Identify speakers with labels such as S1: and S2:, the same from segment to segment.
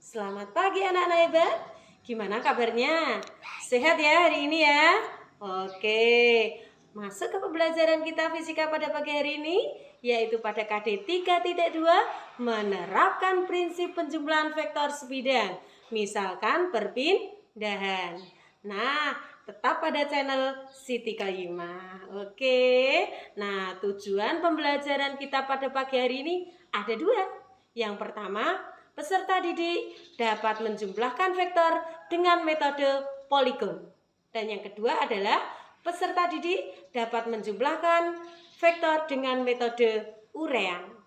S1: Selamat pagi anak-anak hebat. Gimana kabarnya? Sehat ya hari ini ya? Oke. Masuk ke pembelajaran kita fisika pada pagi hari ini, yaitu pada KD 3.2 menerapkan prinsip penjumlahan vektor sebidang. Misalkan perpindahan. Nah, tetap pada channel Siti Qayyimah. Oke. Nah, tujuan pembelajaran kita pada pagi hari ini ada dua. Yang pertama, peserta didik dapat menjumlahkan vektor dengan metode poligon. Dan yang kedua adalah peserta didik dapat menjumlahkan vektor dengan metode urean.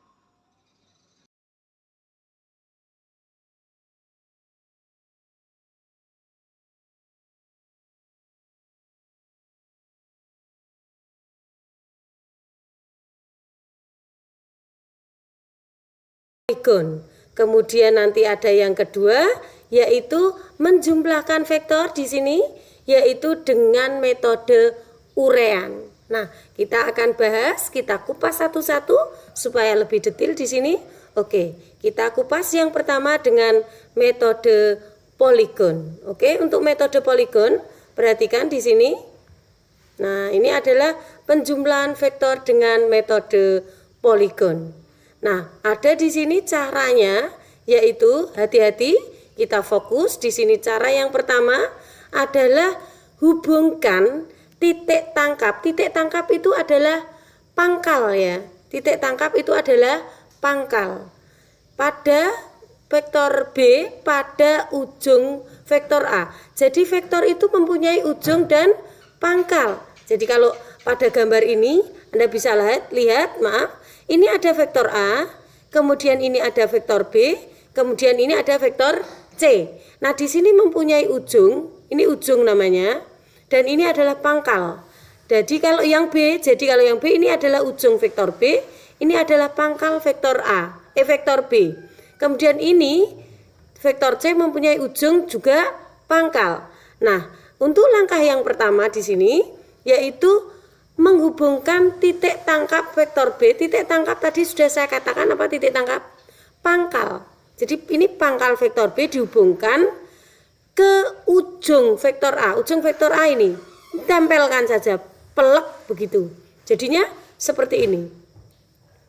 S1: Poligon. Kemudian nanti ada yang kedua, yaitu menjumlahkan vektor di sini, yaitu dengan metode urean. Nah, kita akan bahas, kita kupas satu-satu supaya lebih detail di sini. Oke, kita kupas yang pertama dengan metode poligon. Oke, untuk metode poligon, perhatikan di sini. Nah, ini adalah penjumlahan vektor dengan metode poligon. Nah, ada di sini caranya, yaitu hati-hati, kita fokus di sini. Cara yang pertama adalah hubungkan titik tangkap. Titik tangkap itu adalah pangkal ya. Titik tangkap itu adalah pangkal pada vektor B pada ujung vektor A. Jadi vektor itu mempunyai ujung dan pangkal. Jadi kalau pada gambar ini Anda bisa lihat, ini ada vektor A, kemudian ini ada vektor B, kemudian ini ada vektor C. Nah, di sini mempunyai ujung, ini ujung namanya, dan ini adalah pangkal. Jadi kalau yang B ini adalah ujung vektor B, ini adalah pangkal vektor vektor B. Kemudian ini vektor C mempunyai ujung juga pangkal. Nah, untuk langkah yang pertama di sini yaitu menghubungkan titik tangkap vektor B. Titik tangkap tadi sudah saya katakan apa titik tangkap? Pangkal. Jadi ini pangkal vektor B dihubungkan ke ujung vektor A. Ujung vektor A ini tempelkan saja, pelek begitu. Jadinya seperti ini.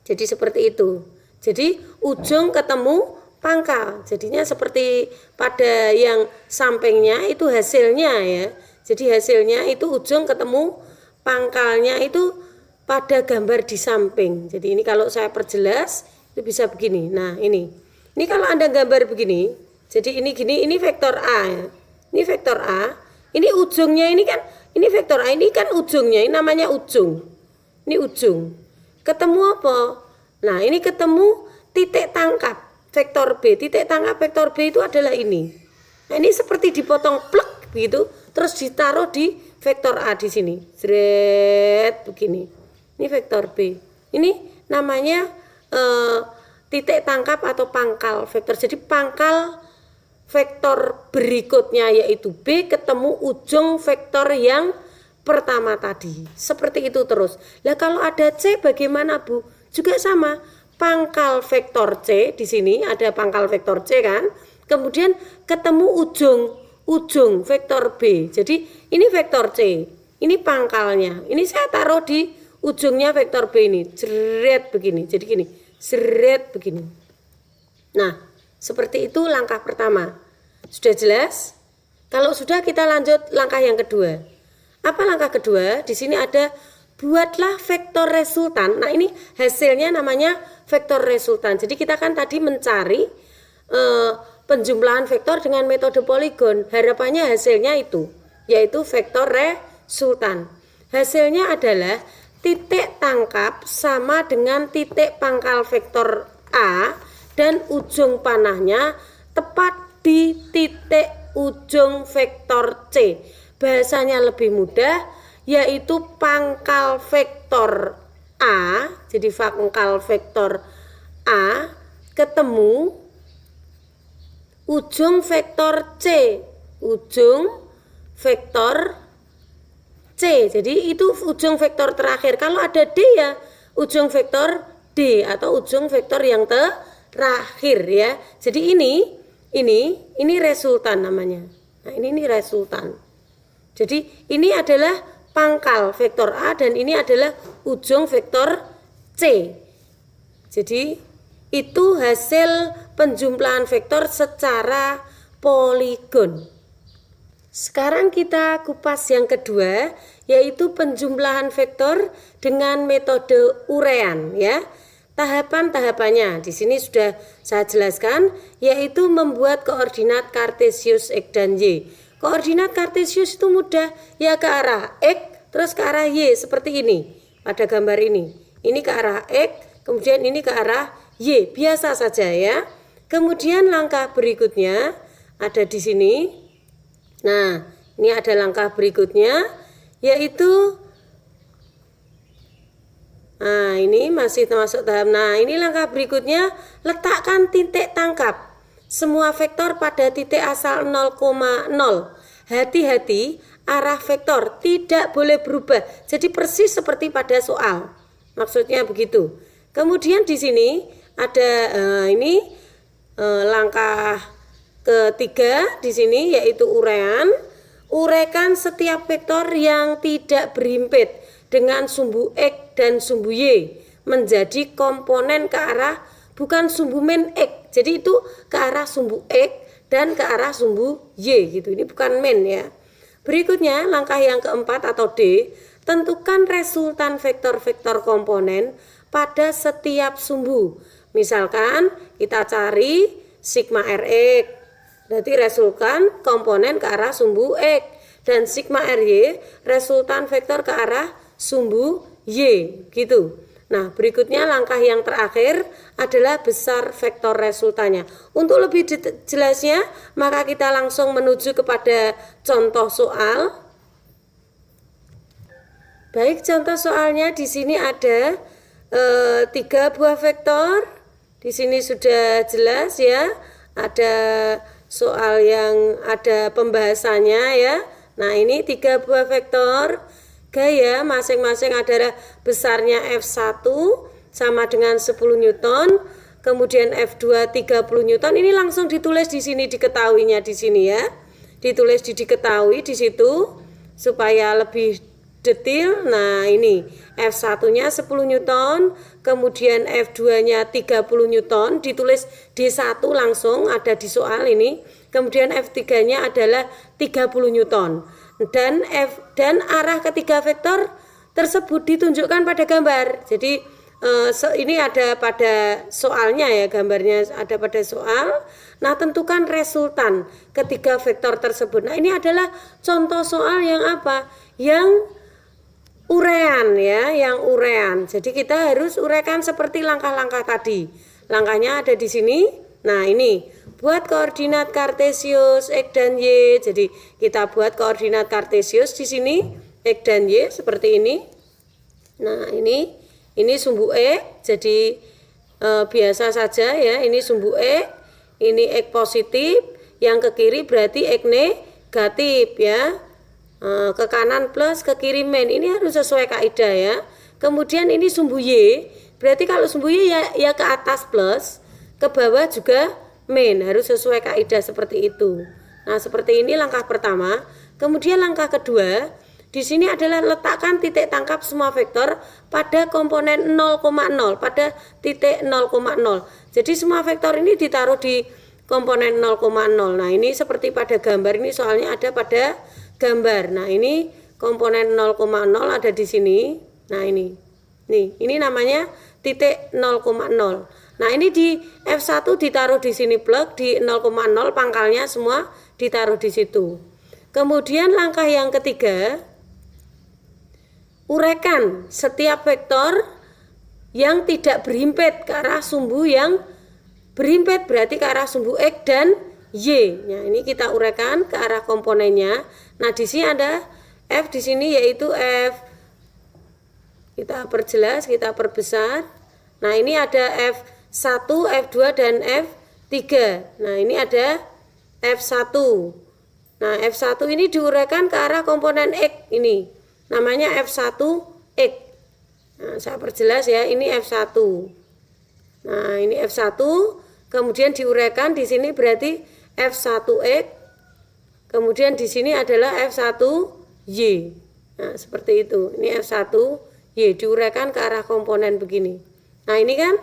S1: Jadi seperti itu. Jadi ujung ketemu pangkal. Jadinya seperti pada yang sampingnya itu hasilnya ya. Jadi hasilnya itu ujung ketemu pangkalnya itu pada gambar di samping. Jadi ini kalau saya perjelas itu bisa begini. Nah, ini kalau Anda gambar begini, jadi ini gini, ini vektor A ya. Ini vektor A, ini ujungnya ini kan, ini vektor A ini kan ujungnya, ini namanya ujung. Ini ujung. Ketemu apa? Nah, ini ketemu titik tangkap vektor B. Titik tangkap vektor B itu adalah ini. Nah, ini seperti dipotong plek begitu, terus ditaruh di vektor A di sini. Zret begini. Ini vektor B. Ini namanya titik tangkap atau pangkal vektor. Jadi pangkal vektor berikutnya yaitu B ketemu ujung vektor yang pertama tadi. Seperti itu terus. Lah kalau ada C bagaimana, Bu? Juga sama. Pangkal vektor C di sini ada pangkal vektor C kan? Kemudian ketemu ujung vektor B. Jadi ini vektor C, ini pangkalnya. Ini saya taruh di ujungnya vektor B ini. Jeret begini. Jadi gini, jeret begini. Nah, seperti itu langkah pertama. Sudah jelas? Kalau sudah kita lanjut langkah yang kedua. Apa langkah kedua? Di sini ada buatlah vektor resultan. Nah, ini hasilnya namanya vektor resultan. Jadi kita kan tadi mencari penjumlahan vektor dengan metode poligon. Harapannya hasilnya itu, yaitu vektor resultan. Hasilnya adalah titik tangkap sama dengan titik pangkal vektor A dan ujung panahnya tepat di titik ujung vektor C. Bahasanya lebih mudah, yaitu pangkal vektor A, jadi pangkal vektor A ketemu ujung vektor C, ujung vektor C. Jadi itu ujung vektor terakhir. Kalau ada D ya ujung vektor D atau ujung vektor yang terakhir ya. Jadi ini Ini resultan namanya. Nah, ini resultan. Jadi ini adalah pangkal vektor A dan ini adalah ujung vektor C. Jadi itu hasil penjumlahan vektor secara poligon. Sekarang kita kupas yang kedua, yaitu penjumlahan vektor dengan metode urean ya. Tahapan-tahapannya di sini sudah saya jelaskan, yaitu membuat koordinat Kartesius X dan Y. Koordinat Kartesius itu mudah, ya ke arah X terus ke arah Y seperti ini pada gambar ini. Ini ke arah X, kemudian ini ke arah Y, biasa saja ya. Kemudian langkah berikutnya ada di sini. Nah, ini ada langkah berikutnya, yaitu ini masih termasuk tahap. Nah, ini langkah berikutnya, letakkan titik tangkap semua vektor pada titik asal 0,0. Hati-hati, arah vektor tidak boleh berubah. Jadi persis seperti pada soal. Maksudnya begitu. Kemudian di sini ada langkah ketiga di sini, yaitu urean. Urekan setiap vektor yang tidak berhimpit dengan sumbu X dan sumbu Y menjadi komponen ke arah bukan sumbu min X. Jadi itu ke arah sumbu X dan ke arah sumbu Y gitu. Ini bukan min ya. Berikutnya langkah yang keempat atau D, tentukan resultan vektor-vektor komponen pada setiap sumbu. Misalkan kita cari sigma Rx, berarti resultan komponen ke arah sumbu X, dan sigma Ry resultan vektor ke arah sumbu Y gitu. Nah, berikutnya langkah yang terakhir adalah besar vektor resultannya. Untuk lebih jelasnya, maka kita langsung menuju kepada contoh soal. Baik, contoh soalnya di sini ada 3 buah vektor. Di sini sudah jelas ya. Ada soal yang ada pembahasannya ya. Nah, ini 3 buah vektor. Gaya masing-masing adalah besarnya F1 sama dengan 10 Newton, kemudian F2 30 Newton. Ini langsung ditulis di sini, diketahuinya di sini ya. Ditulis diketahui di situ supaya lebih detail. Nah, ini F1-nya 10 Newton, kemudian F2-nya 30 Newton, ditulis D1 langsung ada di soal ini. Kemudian F3-nya adalah 30 Newton. Dan arah ketiga vektor tersebut ditunjukkan pada gambar. Jadi ini ada pada soalnya ya, gambarnya ada pada soal. Nah, tentukan resultan ketiga vektor tersebut. Nah, ini adalah contoh soal yang apa? Yang urean ya, yang urean. Jadi kita harus uraikan seperti langkah-langkah tadi. Langkahnya ada di sini. Nah, ini buat koordinat Kartesius X dan Y. Jadi kita buat koordinat Kartesius di sini X dan Y seperti ini. Nah, ini sumbu X. Jadi biasa saja ya, ini sumbu X, ini X positif, yang ke kiri berarti X negatif ya. Ke kanan plus, ke kiri min. Ini harus sesuai kaidah ya. Kemudian ini sumbu Y. Berarti kalau sumbu Y ya ke atas plus, ke bawah juga min, harus sesuai kaidah seperti itu. Nah, seperti ini langkah pertama. Kemudian langkah kedua, di sini adalah letakkan titik tangkap semua vektor pada komponen 0,0, pada titik 0,0. Jadi semua vektor ini ditaruh di komponen 0,0. Nah, ini seperti pada gambar ini, soalnya ada pada gambar. Nah, ini komponen 0,0 ada di sini. Nah, ini namanya titik 0,0. Nah, ini di F1 ditaruh di sini plug, di 0,0 pangkalnya semua ditaruh di situ. Kemudian langkah yang ketiga, uraikan setiap vektor yang tidak berhimpit ke arah sumbu yang berhimpit, berarti ke arah sumbu X dan Y. Nah, ini kita uraikan ke arah komponennya. Nah, di sini ada F di sini, yaitu F. Kita perjelas, kita perbesar. Nah, ini ada F1, F2 dan F3. Nah, ini ada F1. Nah, F1 ini diuraikan ke arah komponen X ini. Namanya F1X. Nah, saya perjelas ya, ini F1. Nah, ini F1, kemudian diuraikan di sini berarti F1X, kemudian di sini adalah F1Y. Nah, seperti itu. Ini F1Y diuraikan ke arah komponen begini. Nah, ini kan?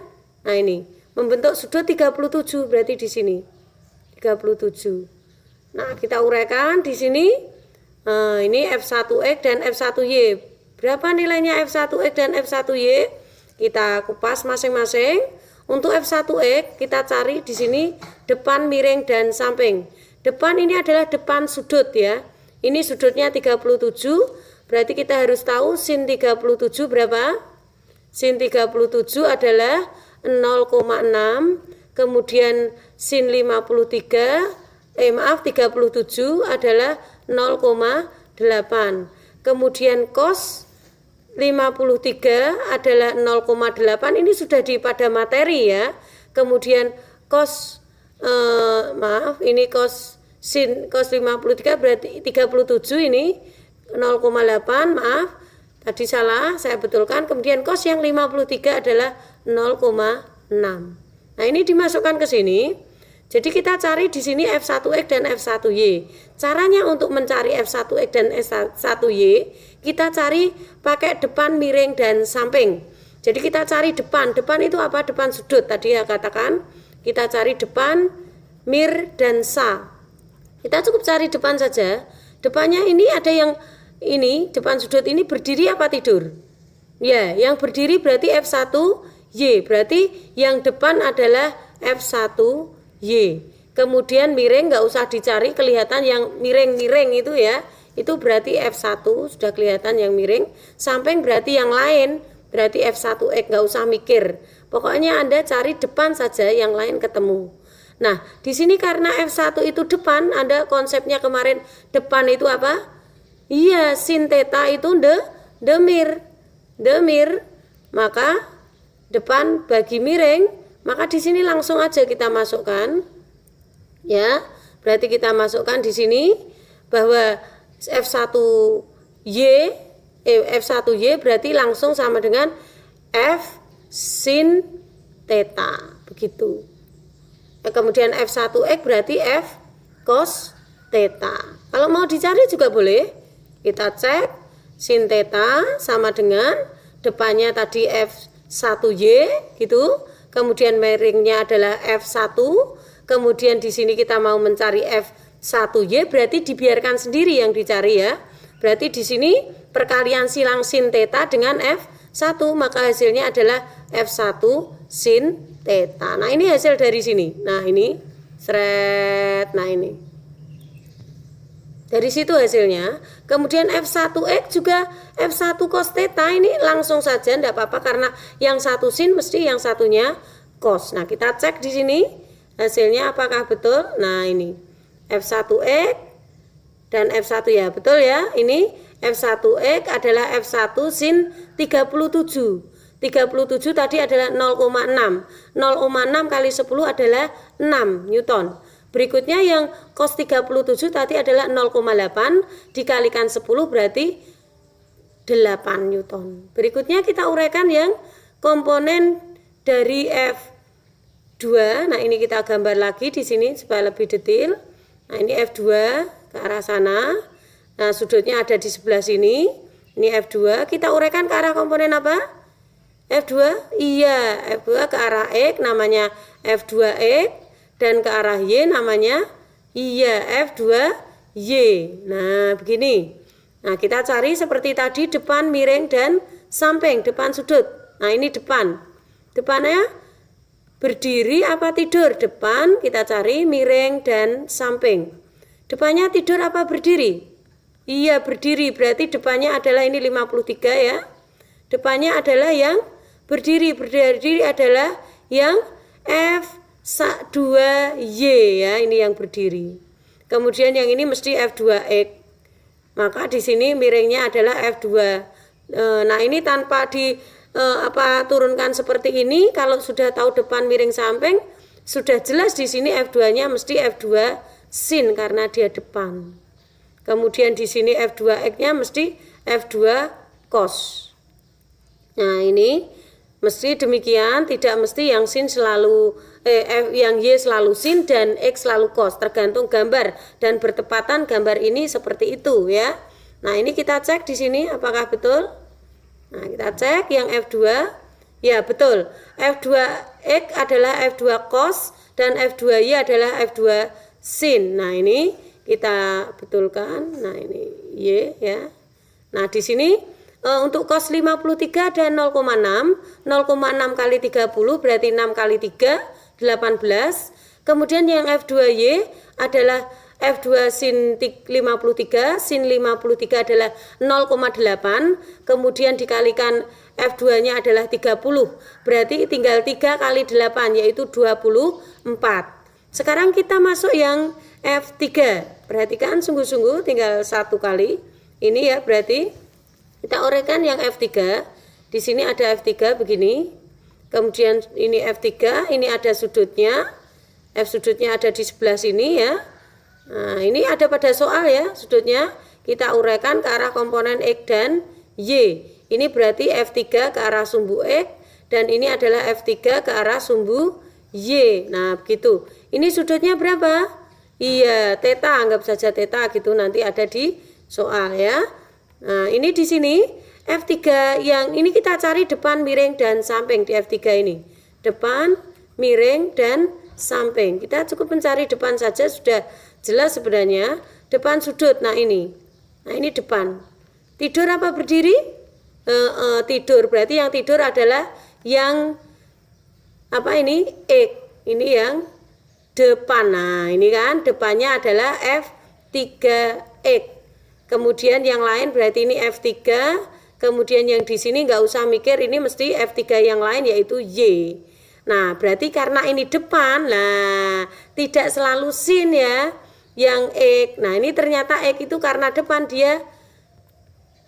S1: Nah, ini membentuk sudut 37 berarti di sini. 37. Nah, kita uraikan di sini. Ini F1X dan F1Y. Berapa nilainya F1X dan F1Y? Kita kupas masing-masing. Untuk F1X kita cari di sini depan, miring, dan samping. Depan ini adalah depan sudut ya. Ini sudutnya 37, berarti kita harus tahu sin 37 berapa? Sin 37 adalah 0,6, kemudian sin 37 adalah 0,8. Kemudian cos 53 adalah 0,8. Ini sudah pada materi ya. Kemudian cos ini cos 53 berarti 37 ini 0,8, maaf. Tadi salah, saya betulkan. Kemudian cos yang 53 adalah 0,6. Nah, ini dimasukkan ke sini. Jadi kita cari di sini F1X dan F1Y. Caranya untuk mencari F1X dan F1Y, kita cari pakai depan, miring, dan samping. Jadi kita cari depan. Depan itu apa? Depan sudut. Tadi ya katakan, kita cari depan, mir, dan sa. Kita cukup cari depan saja. Depannya ini ada yang ini, depan sudut ini berdiri apa tidur? Ya, yang berdiri berarti F1Y. Berarti yang depan adalah F1Y. Kemudian miring nggak usah dicari, kelihatan yang miring-miring itu ya. Itu berarti F1, sudah kelihatan yang miring. Samping berarti yang lain, berarti F1X, nggak usah mikir. Pokoknya Anda cari depan saja, yang lain ketemu. Nah, di sini karena F1 itu depan, Anda konsepnya kemarin depan itu apa? Iya, sin theta itu demir. Maka depan bagi miring, maka di sini langsung aja kita masukkan. Ya, berarti kita masukkan di sini bahwa F1Y berarti langsung sama dengan F sin theta, begitu. Kemudian F1X berarti F cos theta. Kalau mau dicari juga boleh. Kita cek sin theta sama dengan depannya tadi F1Y gitu. Kemudian miringnya adalah F1. Kemudian di sini kita mau mencari F1Y, berarti dibiarkan sendiri yang dicari ya. Berarti di sini perkalian silang sin theta dengan F1, maka hasilnya adalah F1 sin theta. Nah, ini hasil dari sini. Nah, ini seret. Nah, ini dari situ hasilnya. Kemudian F1X juga F1 cos theta, ini langsung saja enggak apa-apa karena yang satu sin mesti yang satunya cos. Nah, kita cek di sini hasilnya apakah betul. Nah, ini F1X dan F1 ya, betul ya. Ini F1X adalah F1 sin 37. 37 tadi adalah 0,6. 0,6 kali 10 adalah 6 Newton. Berikutnya yang cos 37 tadi adalah 0,8 dikalikan 10 berarti 8 Newton. Berikutnya kita uraikan yang komponen dari F2. Nah, ini kita gambar lagi di sini supaya lebih detail. Nah, ini F2 ke arah sana. Nah, sudutnya ada di sebelah sini. Ini F2. Kita uraikan ke arah komponen apa? F2? Iya, F2 ke arah X namanya F2X dan ke arah Y namanya iya F2Y. Nah, begini. Nah, kita cari seperti tadi depan, miring, dan samping, depan sudut. Nah, ini depan. Depannya berdiri apa tidur? Depan kita cari, miring, dan samping. Depannya tidur apa berdiri? Iya, berdiri. Berarti depannya adalah ini 53 ya. Depannya adalah yang berdiri. Berdiri adalah yang F2Y ya, ini yang berdiri. Kemudian yang ini mesti F2X. Maka di sini miringnya adalah F2. Nah, ini tanpa turunkan seperti ini, kalau sudah tahu depan, miring, samping, sudah jelas di sini F2-nya mesti F2 sin karena dia depan. Kemudian di sini F2X-nya mesti F2 cos. Nah, ini Mesti demikian, tidak mesti yang sin selalu yang Y selalu sin dan X selalu cos, tergantung gambar dan bertepatan gambar ini seperti itu ya. Nah, ini kita cek di sini apakah betul? Nah, kita cek yang F2. Ya, betul. F2X adalah F2 cos dan F2Y adalah F2 sin. Nah, ini kita betulkan. Nah, ini Y ya. Nah, di sini untuk cos 53 ada 0,6. 0,6 kali 30 berarti 6 kali 3, 18. Kemudian yang F2Y adalah F2 sin 53. Sin 53 adalah 0,8. Kemudian dikalikan F2-nya adalah 30. Berarti tinggal 3 kali 8 yaitu 24. Sekarang kita masuk yang F3. Perhatikan sungguh-sungguh tinggal 1 kali. Ini ya, berarti kita uraikan yang F3. Di sini ada F3 begini. Kemudian ini F3, ini ada sudutnya. F sudutnya ada di sebelah sini ya. Nah, ini ada pada soal ya, sudutnya. Kita uraikan ke arah komponen X dan Y. Ini berarti F3 ke arah sumbu X dan ini adalah F3 ke arah sumbu Y. Nah, begitu. Ini sudutnya berapa? Iya, theta, anggap saja theta gitu, nanti ada di soal ya. Nah, ini di sini F3 yang ini kita cari depan, miring dan samping di F3 ini. Depan, miring dan samping. Kita cukup mencari depan saja sudah jelas sebenarnya. Depan sudut. Nah, ini. Nah, ini depan. Tidur apa berdiri? Tidur. Berarti yang tidur adalah yang apa ini? X. Ini yang depan. Nah, ini kan depannya adalah F3X. Kemudian yang lain berarti ini F3. Kemudian yang di sini nggak usah mikir, ini mesti F3 yang lain yaitu Y. Nah, berarti karena ini depan, nah tidak selalu sin ya yang X. Nah, ini ternyata X itu karena depan dia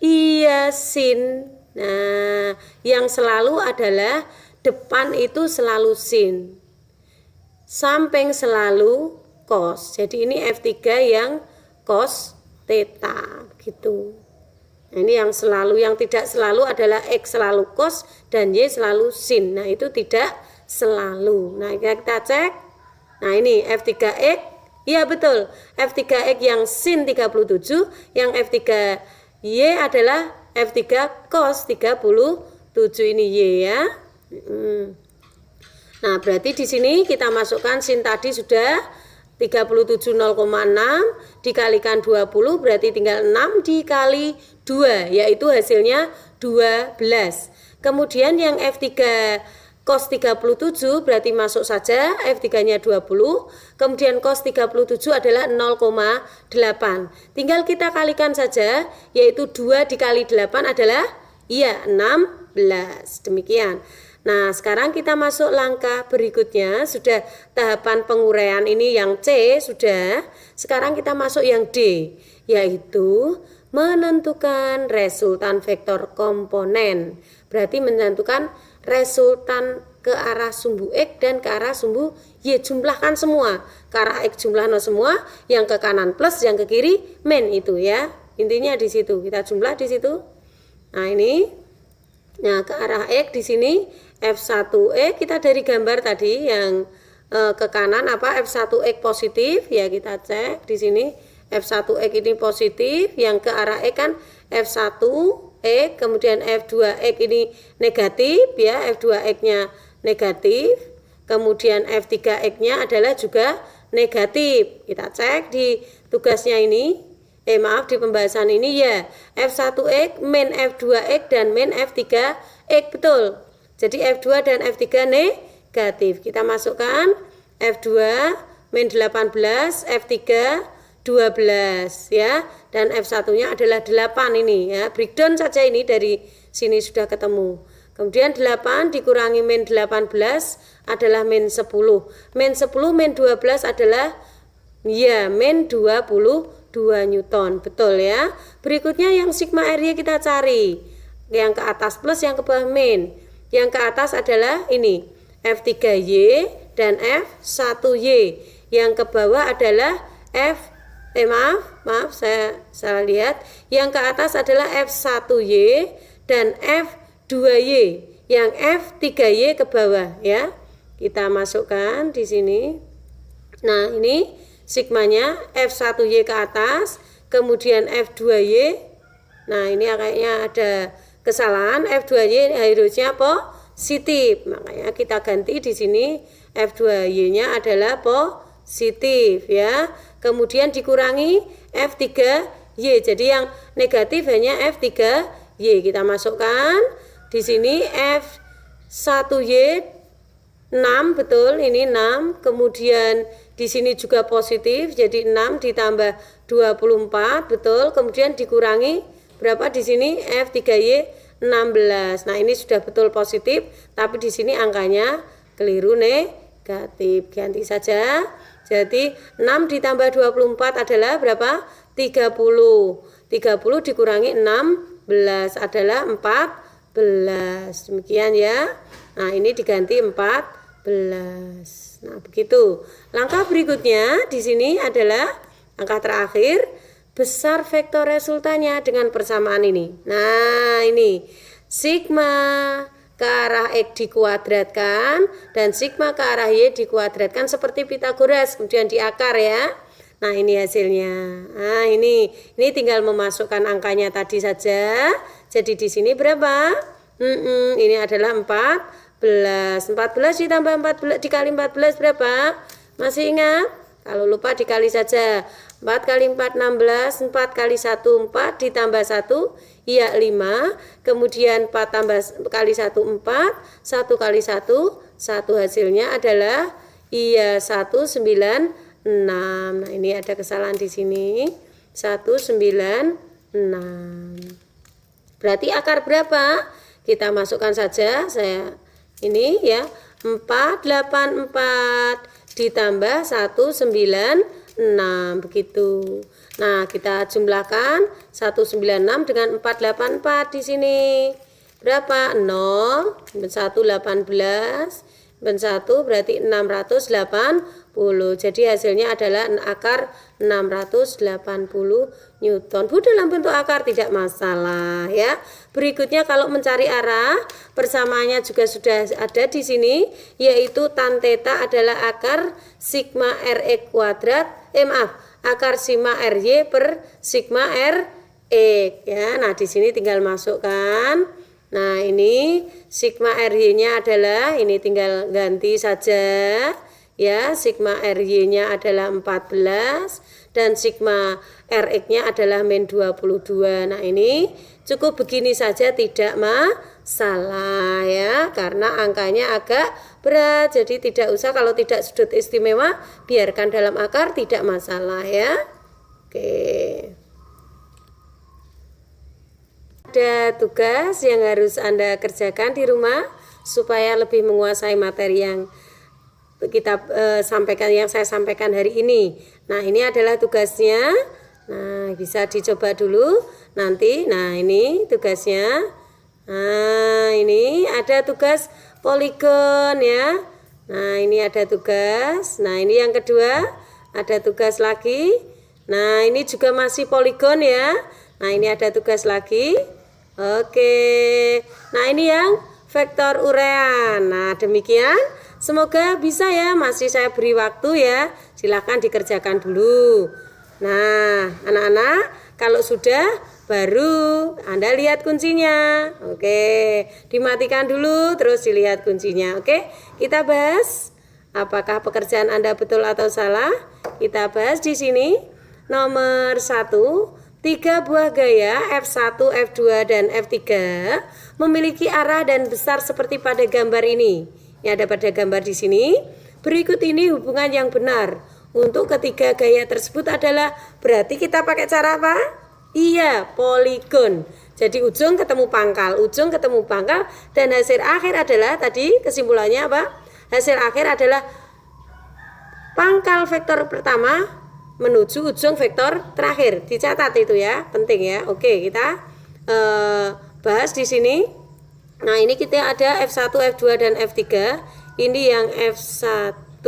S1: iya sin. Nah, yang selalu adalah depan itu selalu sin. Samping selalu cos. Jadi ini F3 yang cos theta gitu. Nah, ini yang selalu, yang tidak selalu adalah X selalu cos dan Y selalu sin. Nah, itu tidak selalu. Nah, kita cek. Nah, ini F3X. Iya betul. F3X yang sin 37, yang F3Y adalah F3 cos 37, ini Y ya. Nah, berarti di sini kita masukkan sin tadi sudah 37 0,6 dikalikan 20 berarti tinggal 6 dikali 2 yaitu hasilnya 12. Kemudian yang F3 cos 37 berarti masuk saja F3-nya 20. Kemudian cos 37 adalah 0,8. Tinggal kita kalikan saja yaitu 2 dikali 8 adalah iya 16. Demikian. Nah, sekarang kita masuk langkah berikutnya. Sudah tahapan penguraian ini yang C sudah. Sekarang kita masuk yang D, yaitu menentukan resultan vektor komponen. Berarti menentukan resultan ke arah sumbu X dan ke arah sumbu Y. Jumlahkan semua. Ke arah X jumlahkan semua, yang ke kanan plus, yang ke kiri min itu ya. Intinya di situ. Kita jumlah di situ. Nah, ini. Nah, ke arah X di sini F1X kita dari gambar tadi yang ke kanan apa F1X positif ya, kita cek di sini F1X ini positif, yang ke arah X kan F1X, kemudian F2X ini negatif ya, F2X-nya negatif, kemudian F3X-nya adalah juga negatif. Kita cek di tugasnya ini. Maaf, di pembahasan ini ya F1X min F2X dan min F3X betul. Jadi F2 dan F3 negatif. Kita masukkan F2 min 18, F3 12 ya. Dan F1-nya adalah 8 ini ya. Breakdown saja ini dari sini sudah ketemu. Kemudian 8 dikurangi min 18 adalah min 10. Min 10 min 12 adalah ya min 22 Newton. Betul ya. Berikutnya yang sigma R-nya kita cari. Yang ke atas plus, yang ke bawah min. Yang ke atas adalah ini F3Y dan F1Y. Yang ke bawah adalah maaf saya salah lihat. Yang ke atas adalah F1Y dan F2Y. yang F3Y ke bawah ya. Kita masukkan di sini. Nah, ini sigmanya F1Y ke atas, kemudian F2Y. Nah, ini kayaknya ada kesalahan, F2Y harusnya positif. Makanya kita ganti di sini F2Y-nya adalah positif ya. Kemudian dikurangi F3Y. Jadi yang negatif hanya F3Y. Kita masukkan di sini F1Y 6, betul, ini 6. Kemudian di sini juga positif, jadi 6 ditambah 24, betul. Kemudian dikurangi berapa di sini? F3Y 16. Nah, ini sudah betul positif, tapi di sini angkanya keliru negatif. Ganti saja. Jadi 6 ditambah 24 adalah berapa? 30. 30 dikurangi 16 adalah 14. Demikian ya. Nah, ini diganti 14. Nah, begitu. Langkah berikutnya di sini adalah langkah terakhir, besar vektor resultannya dengan persamaan ini. Nah, ini sigma ke arah X dikuadratkan dan sigma ke arah Y dikuadratkan seperti Pitagoras, kemudian diakar ya. Nah, ini hasilnya. Nah, ini tinggal memasukkan angkanya tadi saja. Jadi di sini berapa? Ini adalah 14 ditambah 14 dikali 14 berapa? Masih ingat? Kalau lupa dikali saja. 4 kali 4 16, 4 kali 1 4 ditambah 1 iya 5. Kemudian 4 tambah kali 1 4, 1 kali 1 1, hasilnya adalah iya 196. Nah, ini ada kesalahan di sini. 196. Berarti akar berapa? Kita masukkan saja. Saya ini ya 484 ditambah 196 begitu. Nah, kita jumlahkan 196 dengan 484 di sini. Berapa? 0, 1 18, 1 berarti 680. Jadi hasilnya adalah akar 680 Newton. Bu, dalam bentuk akar tidak masalah ya. Berikutnya kalau mencari arah, persamaannya juga sudah ada di sini, yaitu tan theta adalah akar sigma RX kuadrat, akar sigma RY per sigma RX ya. Nah, di sini tinggal masukkan. Nah, ini sigma RY-nya adalah, ini tinggal ganti saja ya, sigma RY-nya adalah 14 dan sigma RX-nya adalah min 22. Nah, ini cukup begini saja, tidak masalah ya, karena angkanya agak berat. Jadi tidak usah, kalau tidak sudut istimewa biarkan dalam akar, tidak masalah ya. Oke. Ada tugas yang harus Anda kerjakan di rumah supaya lebih menguasai materi yang kita sampaikan, yang saya sampaikan hari ini. Nah, ini adalah tugasnya. Nah, bisa dicoba dulu nanti. Nah, ini tugasnya. Nah, ini ada tugas poligon ya. Nah, ini ada tugas. Nah, ini yang kedua, ada tugas lagi. Nah, ini juga masih poligon ya. Nah, ini ada tugas lagi. Oke. Nah, ini yang vektor urean. Nah, demikian. Semoga bisa ya, masih saya beri waktu ya. Silahkan dikerjakan dulu. Nah, anak-anak, kalau sudah baru Anda lihat kuncinya. Oke, dimatikan dulu terus dilihat kuncinya. Oke, kita bahas apakah pekerjaan Anda betul atau salah. Kita bahas di sini. Nomor 1, 3 buah gaya F1, F2, dan F3 memiliki arah dan besar seperti pada gambar ini. Yang ada pada gambar di sini. Berikut ini hubungan yang benar untuk ketiga gaya tersebut adalah, berarti kita pakai cara apa? Iya, poligon. Jadi ujung ketemu pangkal, ujung ketemu pangkal, dan hasil akhir adalah, tadi kesimpulannya apa? Hasil akhir adalah pangkal vektor pertama menuju ujung vektor terakhir. Dicatat itu ya, penting ya. Oke, kita bahas di sini. Nah, ini kita ada F1, F2, dan F3. Ini yang F1,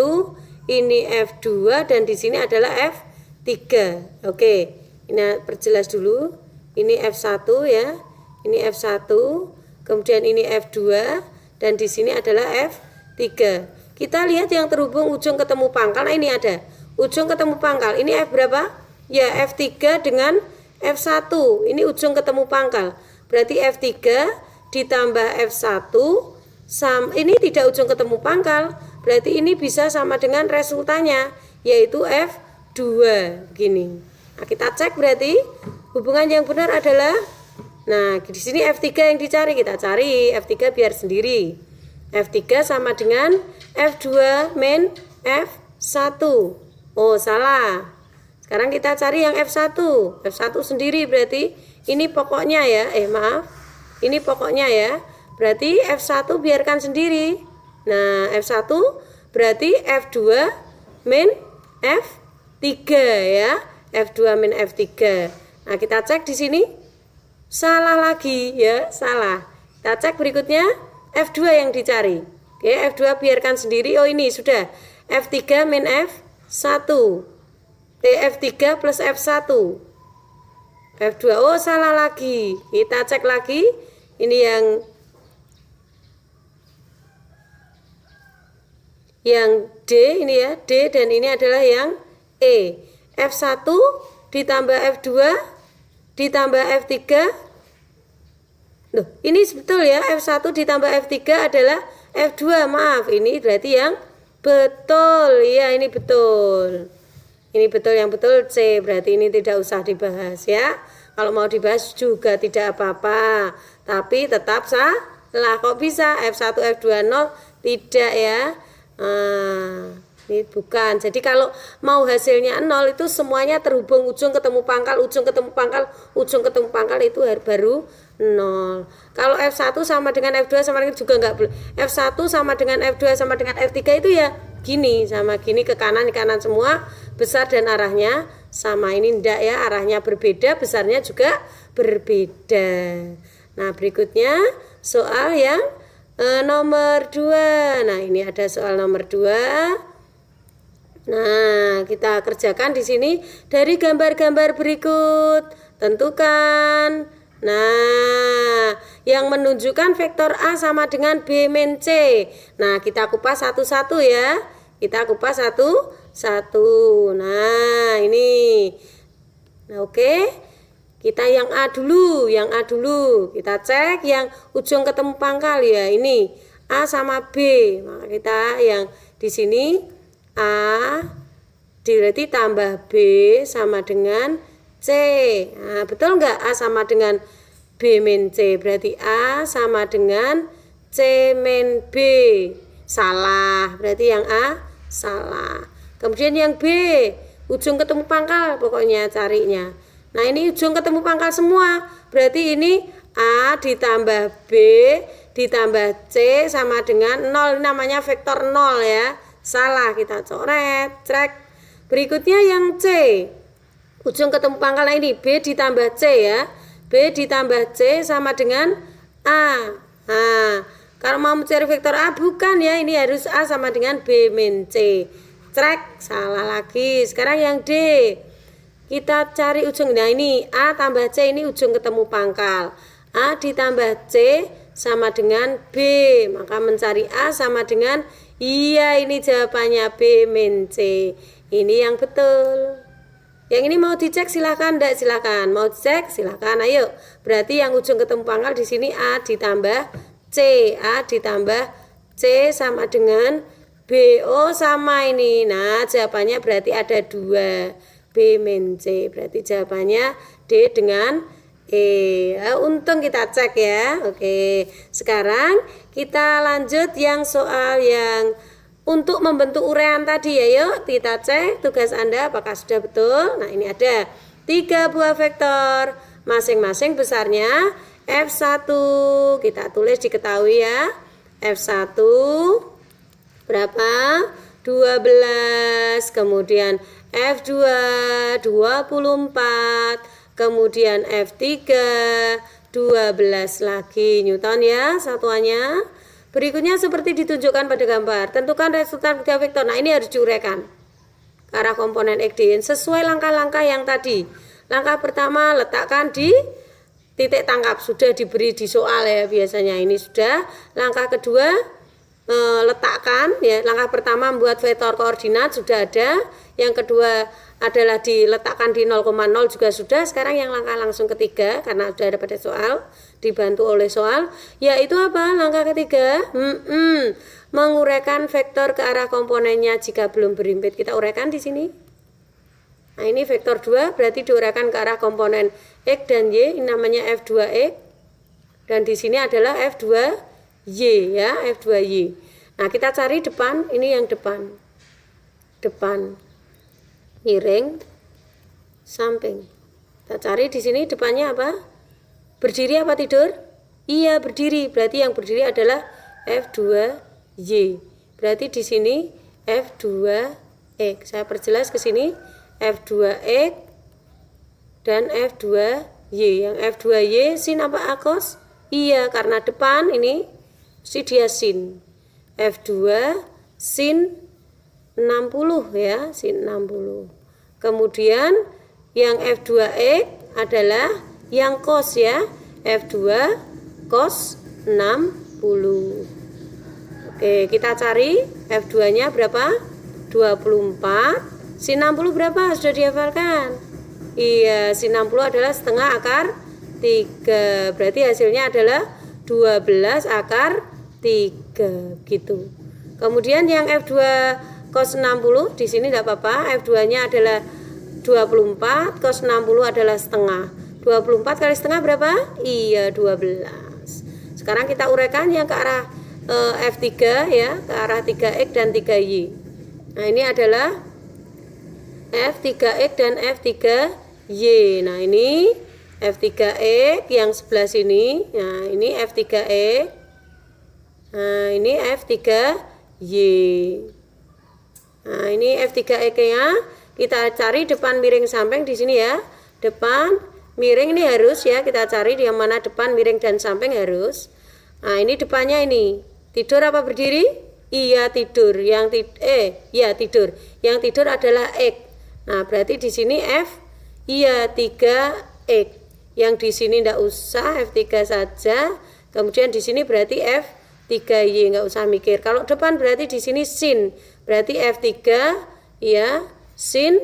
S1: ini F2, dan di sini adalah F3. Oke, ini perjelas dulu. Ini F1 ya. Ini F1. kemudian ini F2, dan di sini adalah F3. Kita lihat yang terhubung ujung ketemu pangkal. Nah, ini ada ujung ketemu pangkal. Ini F berapa? Ya, F3 dengan F1. Ini ujung ketemu pangkal. Berarti F3 ditambah F1 ini tidak ujung ketemu pangkal. Berarti ini bisa sama dengan resultannya, yaitu F2 begini. Nah, kita cek berarti hubungan yang benar adalah, nah di sini F3 yang dicari, kita cari F3 biar sendiri. F3 sama dengan F2 min F1. Oh, salah. Sekarang kita cari yang F1. F1 sendiri berarti ini pokoknya ya. Maaf. Ini pokoknya ya. Berarti F1 biarkan sendiri. Nah, F1 berarti F2 min F3 ya. F2 min F3. Nah, kita cek di sini. Salah lagi ya, salah. Kita cek berikutnya F2 yang dicari. Oke, F2 biarkan sendiri. Oh, ini sudah. F3 min F1. F3 plus F1. F2. Oh, salah lagi. Kita cek lagi. Ini yang D ini ya, D, dan ini adalah yang E. F1 ditambah F2 ditambah F3. Loh, ini betul ya, F1 ditambah F3 adalah F2. Maaf, ini berarti yang betul. Iya, ini betul. Ini betul, yang betul C. Berarti ini tidak usah dibahas ya. Kalau mau dibahas juga tidak apa-apa. Tapi tetap salah. Kok bisa F1 F2 0? Tidak ya. Ini bukan. Jadi kalau mau hasilnya 0 itu semuanya terhubung ujung ketemu pangkal, ujung ketemu pangkal, ujung ketemu pangkal, itu baru 0. Kalau F1 sama dengan F2 sama dengan juga enggak boleh. F1 sama dengan F2 sama dengan F3 itu ya gini sama gini, ke kanan semua, besar dan arahnya sama. Ini enggak ya, arahnya berbeda, besarnya juga berbeda. Nah, berikutnya soal yang nomor 2. Nah, ini ada soal nomor 2. Nah, kita kerjakan di sini dari gambar-gambar berikut. Tentukan. Nah, yang menunjukkan vektor A sama dengan B min C. Nah, kita kupas satu-satu ya. Kita kupas satu-satu. Nah, ini. Nah, oke. Kita yang A dulu, Kita cek yang ujung ketemu pangkal ya. Ini A sama B. Maka kita yang di sini A berarti tambah B sama dengan C. Nah, betul enggak A sama dengan B min C? Berarti A sama dengan C min B. Salah. Berarti yang A salah. Kemudian yang B, ujung ketemu pangkal pokoknya carinya. Nah, ini ujung ketemu pangkal semua. Berarti ini A ditambah B ditambah C sama dengan 0. Ini namanya vektor 0 ya. Salah, kita coret, cek. Berikutnya yang C. Ujung ketemu pangkal, nah ini B ditambah C ya. B ditambah C sama dengan A. Nah, kalau mau mencari vektor A bukan ya. Ini harus A sama dengan B min C. Cek, salah lagi. Sekarang yang D. Kita cari ujung. Nah, ini A tambah C, ini ujung ketemu pangkal. A ditambah C sama dengan B. Maka mencari A sama dengan, iya, ini jawabannya B min C. Ini yang betul. Yang ini mau dicek silahkan, enggak silahkan. Mau cek silahkan, ayo. Berarti yang ujung ketemu pangkal di sini A ditambah C. A ditambah C sama dengan B. Oh, sama ini. Nah, jawabannya berarti ada 2. B min C. Berarti jawabannya D dengan E. Untung kita cek ya. Oke. Sekarang kita lanjut yang soal yang untuk membentuk urean tadi ya. Yuk kita cek tugas Anda apakah sudah betul. Nah, ini ada 3 buah vektor. Masing-masing besarnya F1. Kita tulis diketahui ya. F1 berapa? 12. Kemudian F2 24, kemudian F3 12 lagi Newton ya satuannya. Berikutnya seperti ditunjukkan pada gambar. Tentukan resultan ketiga vektor. Nah, ini harus diuraikan ke arah komponen XD sesuai langkah-langkah yang tadi. Langkah pertama, letakkan di titik tangkap sudah diberi di soal ya biasanya. Ini sudah. Langkah kedua letakkan ya. Langkah pertama membuat vektor koordinat sudah ada. Yang kedua adalah diletakkan di 0,0 juga sudah. Sekarang yang langkah langsung ketiga karena sudah ada pada soal, dibantu oleh soal, yaitu apa? Langkah ketiga, menguraikan vektor ke arah komponennya jika belum berimpit. Kita uraikan di sini. Nah, ini vektor 2 berarti diuraikan ke arah komponen X dan Y, ini namanya F2X. Dan di sini adalah F2Y ya, F2Y. Nah, kita cari depan, ini yang depan. Depan miring samping. Kita cari di sini depannya apa? Berdiri apa tidur? Iya, berdiri. Berarti yang berdiri adalah F2Y. Berarti di sini F2X. Saya perjelas ke sini. F2X dan F2Y. Yang F2Y sin apa akos? Iya, karena depan ini mesti dia sin. F2 sin 60 ya, sin 60. Kemudian yang F2X adalah yang cos ya. F2 cos 60. Oke, kita cari F2-nya berapa? 24. Sin 60 berapa? Sudah dihafalkan? Iya, sin 60 adalah setengah akar 3. Berarti hasilnya adalah 12 akar 3 gitu. Kemudian yang F2 cos 60 di sini tidak apa-apa. F2-nya adalah 24, cos 60 adalah setengah. 24 kali setengah berapa? Iya, 12. Sekarang kita uraikan yang ke arah F3 ya, ke arah 3X dan 3Y. Nah, ini adalah F3X dan F3Y. Nah, ini F3X yang sebelah sini. Nah, ini F3X. Nah, ini F3Y. Nah, ini F3X-nya kita cari depan miring samping di sini ya. Depan miring ini harus ya, kita cari di mana depan miring dan samping harus. Nah, ini depannya ini. Tidur apa berdiri? Iya, tidur. Iya, tidur. Yang tidur adalah X. Nah, berarti di sini F iya 3X. Yang di sini enggak usah, F3 saja. Kemudian di sini berarti F3Y, enggak usah mikir. Kalau depan berarti di sini sin. Berarti F3 ya, sin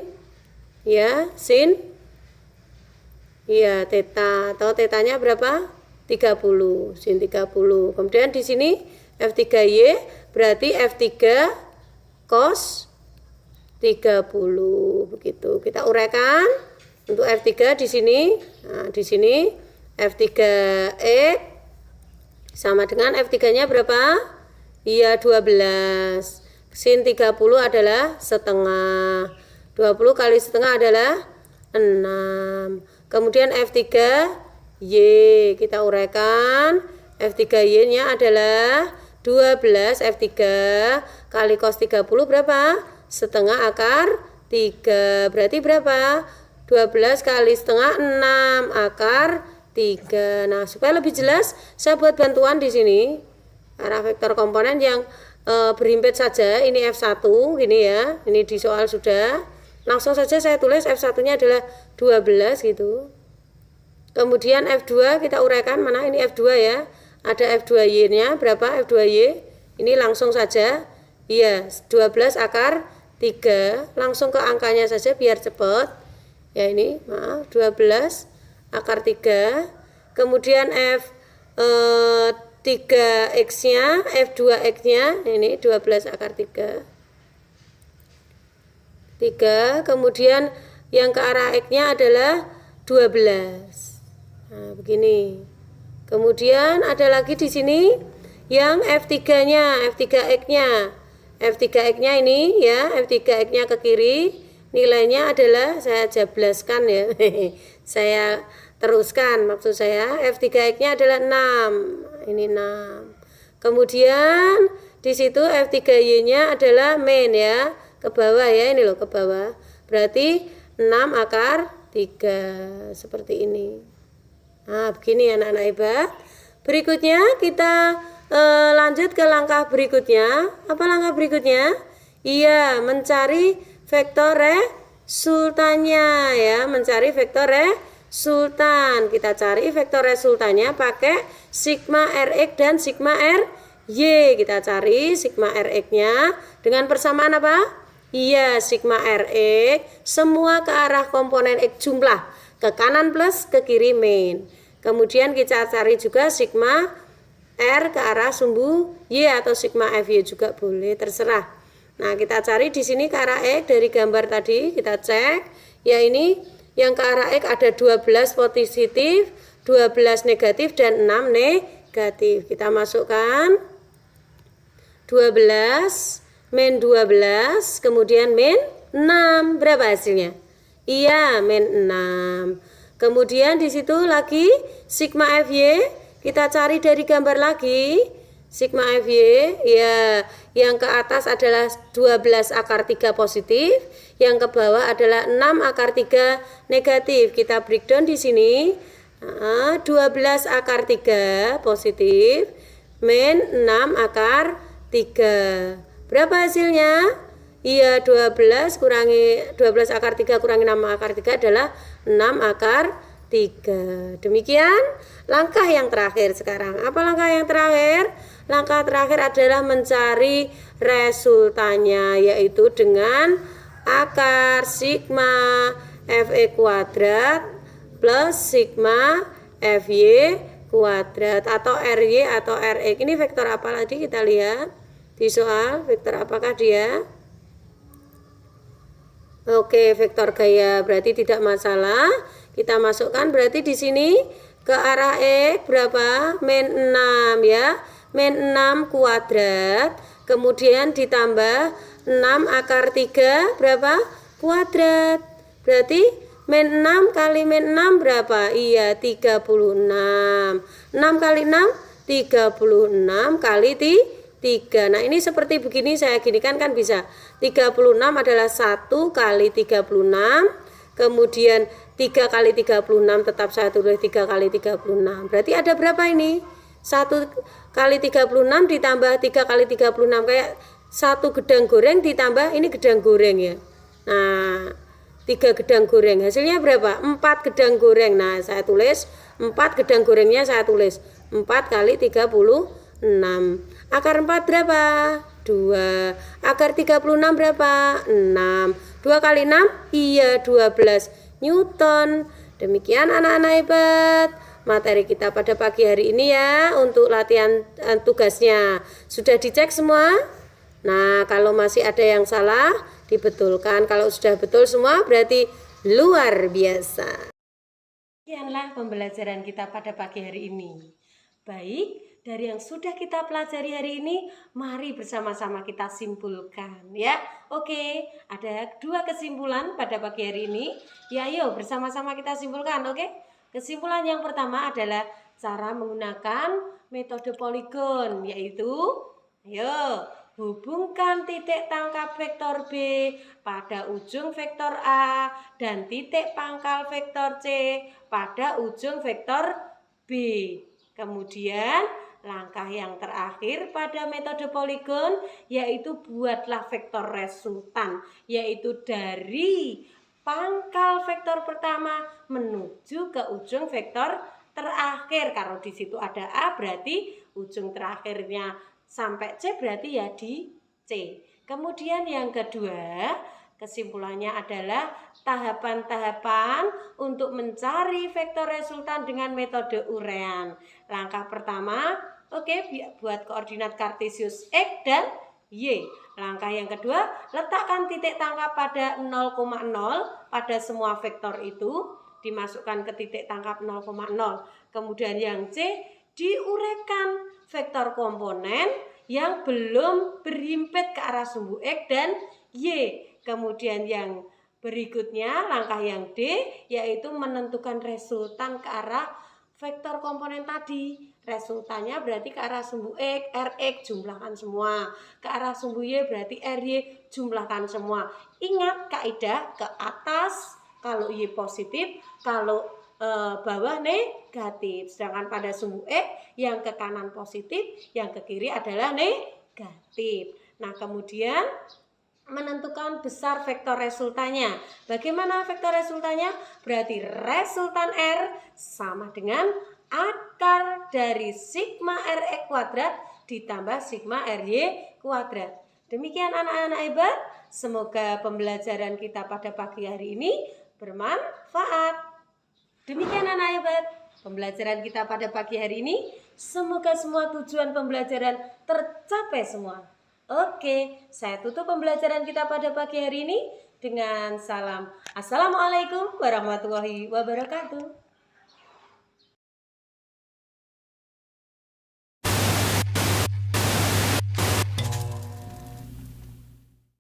S1: ya, sin ya theta. Atau tetanya berapa? 30, sin 30. Kemudian di sini F3Y berarti F3 cos 30 begitu. Kita uraikan untuk F3 di sini. Nah, di sini F3X sama dengan F3-nya berapa? Iya, 12. Sin 30 adalah setengah. 20 kali setengah adalah 6. Kemudian F3Y kita uraikan. F3Y-nya adalah 12. F3 kali cos 30 berapa? Setengah akar 3. Berarti berapa? 12 kali setengah 6 akar 3. Nah, supaya lebih jelas saya buat bantuan di sini. Arah vektor komponen yang berimpit saja. Ini F1 gini ya. Ini di soal sudah. Langsung saja saya tulis F1-nya adalah 12 gitu. Kemudian F2 kita uraikan, mana ini F2 ya. Ada F2Y-nya berapa? F2Y. Ini langsung saja. Iya, 12 akar 3, langsung ke angkanya saja biar cepat. Ya ini, maaf, 12 akar 3. Kemudian F3X-nya, F2X-nya, ini 12 akar 3. Kemudian yang ke arah X-nya adalah 12. Nah, begini. Kemudian ada lagi di sini yang F3-nya, F3X-nya. F3X-nya ini ya, F3X-nya ke kiri, nilainya adalah saya jablaskan ya. Saya teruskan maksud saya, F3X-nya adalah 6. Ini 6. Kemudian di situ F3Y-nya adalah min ya, ke bawah ya, ini loh ke bawah. Berarti 6 akar 3 seperti ini. Nah, begini anak-anak hebat. Berikutnya kita lanjut ke langkah berikutnya. Apa langkah berikutnya? Iya, mencari vektor resultannya ya, mencari vektor resultan. Kita cari vektor resultannya pakai sigma Rx dan sigma Ry. Kita cari sigma Rx-nya dengan persamaan apa? Iya, sigma Rx semua ke arah komponen X jumlah, ke kanan plus, ke kiri min. Kemudian kita cari juga sigma R ke arah sumbu Y atau sigma Fy juga boleh, terserah. Nah, kita cari di sini ke arah X dari gambar tadi, kita cek. Ya, ini yang ke arah X ada 12 positif, 12 negatif, dan 6 negatif. Kita masukkan 12, min 12, kemudian min 6. Berapa hasilnya? Iya, min 6. Kemudian di situ lagi sigma Fy, kita cari dari gambar lagi. Sigma Fy, ya, yang ke atas adalah 12 akar 3 positif, yang ke bawah adalah 6 akar 3 negatif. Kita breakdown di sini. 12 akar 3 positif, min 6 akar 3. Berapa hasilnya? Iya, 12 akar 3 kurangi 6 akar 3 adalah 6 akar 3. Demikian langkah yang terakhir sekarang. Apa langkah yang terakhir? Langkah terakhir adalah mencari resultannya, yaitu dengan akar sigma Fe kuadrat plus sigma Fy kuadrat atau Ry atau Rx. Ini vektor apa lagi kita lihat di soal? Vektor apakah dia? Oke, vektor gaya, berarti tidak masalah. Kita masukkan berarti di sini ke arah X berapa? Min 6 ya. Min 6 kuadrat, kemudian ditambah 6 akar 3 berapa? Kuadrat. Berarti min 6 kali min 6 berapa? Iya, 36. 6 kali 6, 36 kali 3. Nah, ini seperti begini saya ginikan kan bisa. 36 adalah 1 kali 36. Kemudian 3 kali 36 tetap saya tulis 3 kali 36. Berarti ada berapa ini? 1 kali 36 ditambah 3 kali 36, kayak 1 gedang goreng ditambah ini gedang goreng ya. Nah, 3 gedang goreng hasilnya berapa? 4 gedang goreng. Nah, saya tulis 4 gedang gorengnya, saya tulis 4 kali 36. Akar 4 berapa? 2. Akar 36 berapa? 6. 2 kali 6? Iya, 12 Newton. Demikian anak-anak hebat, materi kita pada pagi hari ini ya. Untuk latihan tugasnya sudah dicek semua. Nah, kalau masih ada yang salah dibetulkan. Kalau sudah betul semua berarti luar biasa. Sekianlah pembelajaran kita pada pagi hari ini. Baik, dari yang sudah kita pelajari hari ini, mari bersama-sama kita simpulkan ya. Oke, ada 2 kesimpulan pada pagi hari ini. Ya, ayo bersama-sama kita simpulkan, oke? Kesimpulan yang pertama adalah cara menggunakan metode poligon, yaitu ayo hubungkan titik tangkap vektor B pada ujung vektor A dan titik pangkal vektor C pada ujung vektor B. Kemudian langkah yang terakhir pada metode poligon yaitu buatlah vektor resultan, yaitu dari pangkal vektor pertama menuju ke ujung vektor terakhir. Kalau di situ ada A berarti ujung terakhirnya sampai C berarti ya di C. Kemudian yang kedua, kesimpulannya adalah tahapan-tahapan untuk mencari vektor resultan dengan metode urean. Langkah pertama, buat koordinat kartesius X dan Y. Langkah yang kedua, letakkan titik tangkap pada 0,0 pada semua vektor itu, dimasukkan ke titik tangkap 0,0. Kemudian yang C, diuraikan vektor komponen yang belum berhimpit ke arah sumbu X dan Y. Kemudian yang berikutnya, langkah yang D, yaitu menentukan resultan ke arah vektor komponen tadi. Resultannya berarti ke arah sumbu X, Rx jumlahkan semua. Ke arah sumbu Y berarti Ry jumlahkan semua. Ingat kaidah ke atas kalau Y positif, kalau bawah negatif. Sedangkan pada sumbu X yang ke kanan positif, yang ke kiri adalah negatif. Nah, kemudian menentukan besar vektor resultannya. Bagaimana vektor resultannya? Berarti resultan R sama dengan akar dari sigma RE kuadrat ditambah sigma RY kuadrat. Demikian anak-anak hebat, semoga pembelajaran kita pada pagi hari ini bermanfaat. Demikian anak hebat, pembelajaran kita pada pagi hari ini, semoga semua tujuan pembelajaran tercapai semua. Oke, saya tutup pembelajaran kita pada pagi hari ini dengan salam. Assalamualaikum warahmatullahi wabarakatuh.